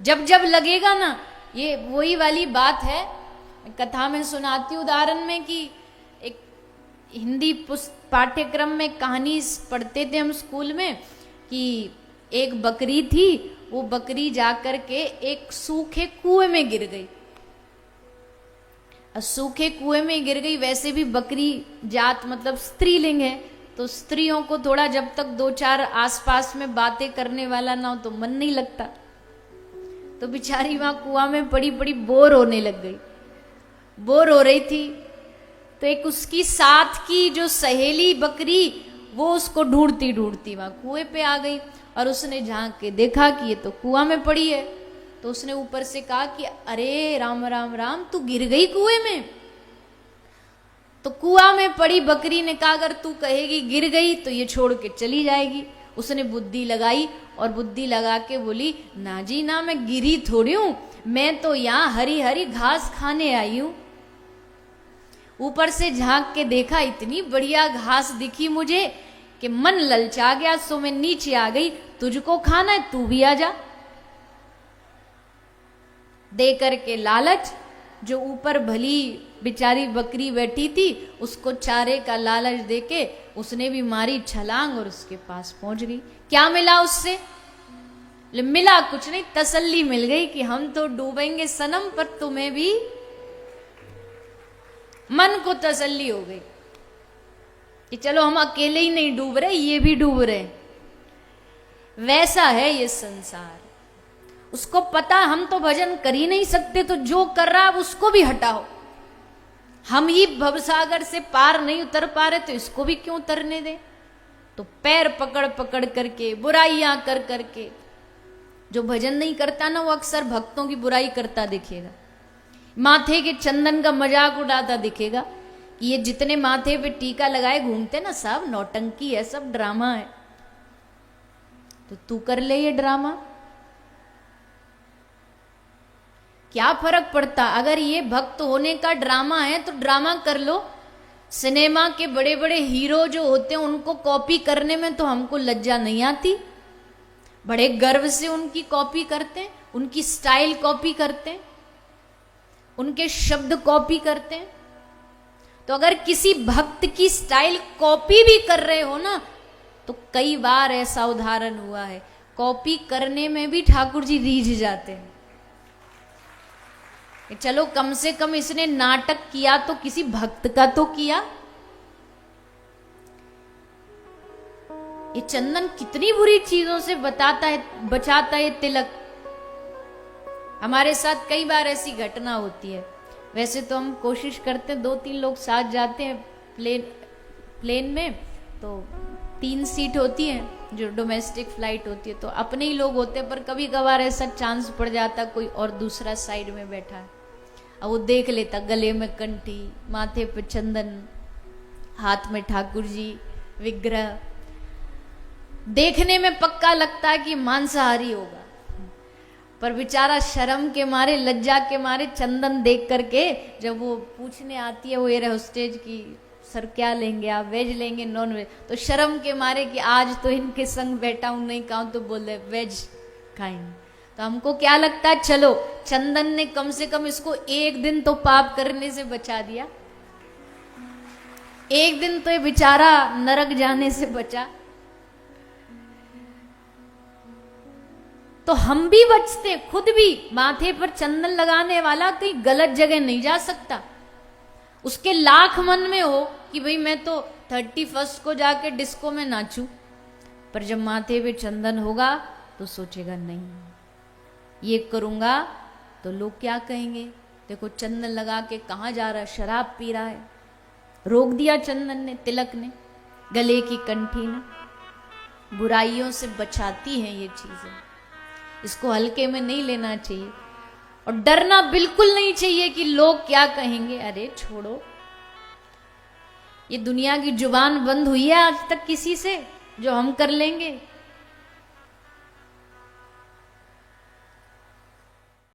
जब जब लगेगा ना, ये वही वाली बात है, कथा में सुनाती हूँ उदाहरण में कि एक हिंदी पाठ्यक्रम में कहानी पढ़ते थे हम स्कूल में कि एक बकरी थी, वो बकरी जाकर के एक सूखे कुएं में गिर गई। सूखे कुएं में गिर गई। वैसे भी बकरी जात मतलब स्त्रीलिंग है, तो स्त्रियों को थोड़ा जब तक दो चार आसपास में बातें करने वाला ना हो तो मन नहीं लगता। तो बेचारी वहां कुआं में पड़ी पड़ी बोर होने लग गई। बोर हो रही थी तो एक उसकी साथ की जो सहेली बकरी, वो उसको ढूंढती ढूंढती वहां कुएं पे आ गई और उसने झांक के देखा कि ये तो कुआं में पड़ी है। तो उसने ऊपर से कहा कि अरे राम राम राम, तू गिर गई कुएं में। तो कुआं में पड़ी बकरी ने कहा अगर तू कहेगी गिर गई तो ये छोड़ के चली जाएगी। उसने बुद्धि लगाई और बुद्धि लगा के बोली ना जी ना, मैं गिरी थोड़ी हूं, मैं तो यहां हरी हरी घास खाने आई हूं। ऊपर से झांक के देखा, इतनी बढ़िया घास दिखी मुझे कि मन ललचा गया, सो मैं नीचे आ गई। तुझको खाना है तू भी आ जा। दे करके लालच, जो ऊपर भली बेचारी बकरी बैठी थी उसको चारे का लालच देके उसने भी मारी छलांग और उसके पास पहुंच गई। क्या मिला उससे? मिला कुछ नहीं, तसल्ली मिल गई कि हम तो डूबेंगे सनम, पर तुम्हें भी मन को तसल्ली हो गई कि चलो हम अकेले ही नहीं डूब रहे, ये भी डूब रहे। वैसा है ये संसार। उसको पता हम तो भजन कर ही नहीं सकते, तो जो कर रहा है उसको भी हटाओ। हम ही भवसागर से पार नहीं उतर पा रहे तो इसको भी क्यों उतरने दे। तो पैर पकड़ पकड़ करके, बुराइयां कर करके, जो भजन नहीं करता ना वो अक्सर भक्तों की बुराई करता दिखेगा, माथे के चंदन का मजाक उड़ाता दिखेगा कि ये जितने माथे पे टीका लगाए घूमते ना सब नौटंकी है, सब ड्रामा है। तो तू कर ले ये ड्रामा, क्या फर्क पड़ता। अगर ये भक्त होने का ड्रामा है तो ड्रामा कर लो। सिनेमा के बड़े बड़े हीरो जो होते हैं उनको कॉपी करने में तो हमको लज्जा नहीं आती, बड़े गर्व से उनकी कॉपी करते हैं, उनकी स्टाइल कॉपी करते हैं, उनके शब्द कॉपी करते हैं। तो अगर किसी भक्त की स्टाइल कॉपी भी कर रहे हो ना, तो कई बार ऐसा उदाहरण हुआ है, कॉपी करने में भी ठाकुर जी रीझ जाते हैं। चलो कम से कम इसने नाटक किया तो किसी भक्त का तो किया। ये चंदन कितनी बुरी चीजों से बचाता है तिलक। हमारे साथ कई बार ऐसी घटना होती है। वैसे तो हम कोशिश करते हैं, 2-3 लोग साथ जाते हैं प्लेन में, तो 3 सीट होती है जो डोमेस्टिक फ्लाइट होती है, तो अपने ही लोग होते हैं। पर कभी कभार ऐसा चांस पड़ जाता कोई और दूसरा साइड में बैठा है, अब वो देख लेता, गले में कंठी, माथे पे चंदन, हाथ में ठाकुर जी विग्रह, देखने में पक्का लगता है कि मांसाहारी होगा, पर बेचारा शर्म के मारे, लज्जा के मारे चंदन देख करके जब वो पूछने आती है वो एयर होस्टेज की, सर क्या लेंगे आप, वेज लेंगे नॉन वेज, तो शर्म के मारे कि आज तो इनके संग बैठा हूं, नहीं खाऊं तो बोल रहे वेज खाएंगे। तो हमको क्या लगता है, चलो चंदन ने कम से कम इसको एक दिन तो पाप करने से बचा दिया, एक दिन तो ये बेचारा नरक जाने से बचा। तो हम भी बचते, खुद भी माथे पर चंदन लगाने वाला कहीं गलत जगह नहीं जा सकता। उसके लाख मन में हो कि भाई मैं तो 31 को जाके डिस्को में नाचूं, पर जब माथे पे चंदन होगा तो सोचेगा नहीं ये करूंगा तो लोग क्या कहेंगे। देखो चंदन लगा के कहाँ जा रहा है, शराब पी रहा है। रोक दिया चंदन ने, तिलक ने, गले की कंठी ने। बुराइयों से बचाती हैं ये चीजें, इसको हल्के में नहीं लेना चाहिए और डरना बिल्कुल नहीं चाहिए कि लोग क्या कहेंगे। अरे छोड़ो, ये दुनिया की जुबान बंद हुई है आज तक किसी से जो हम कर लेंगे।